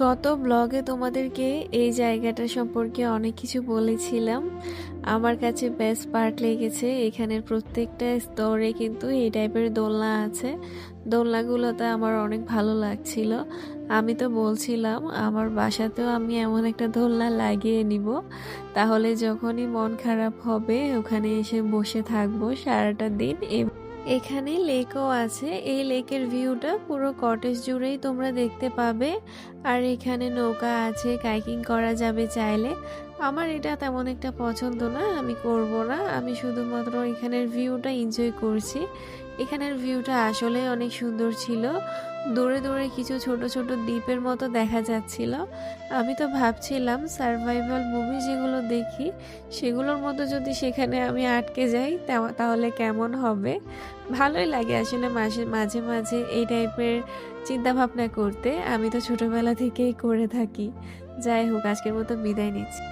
গত ব্লগে তোমাদেরকে এই জায়গাটা সম্পর্কে অনেক কিছু বলেছিলাম। আমার কাছে বেস্ট পার্ট লেগেছে এখানের প্রত্যেকটা স্তরে কিন্তু এই টাইপের দোলনা আছে। দোলনাগুলোতে আমার অনেক ভালো লাগছিল। আমি তো বলছিলাম আমার বাসাতেও আমি এমন একটা দোলনা লাগিয়ে নিব, তাহলে যখনই মন খারাপ হবে ওখানে এসে বসে থাকবো সারাটা দিন। এখানে লেকও আছে, এই লেকের ভিউটা পুরো কটেজ জুড়েই তোমরা দেখতে পাবে। আর এখানে নৌকা আছে, কাইকিং করা যাবে চাইলে। আমার এটা তেমন একটা পছন্দ না, আমি করব না। আমি শুধুমাত্র এখানের ভিউটা এনজয় করছি। এখানের ভিউটা আসলে অনেক সুন্দর ছিল। দূরে দূরে কিছু ছোট ছোট দ্বীপের মতো দেখা যাচ্ছিল। আমি তো ভাবছিলাম সার্ভাইভাল মুভি যেগুলো দেখি সেগুলোর মতো যদি সেখানে আমি আটকে যাই তাহলে কেমন হবে। ভালোই লাগে আসলে মাঝে মাঝে মাঝে এই টাইপের চিন্তা ভাবনা করতে। আমি তো ছোটবেলা থেকেই করে থাকি। যাই হোক, আজকের মতো বিদায় নিচ্ছি।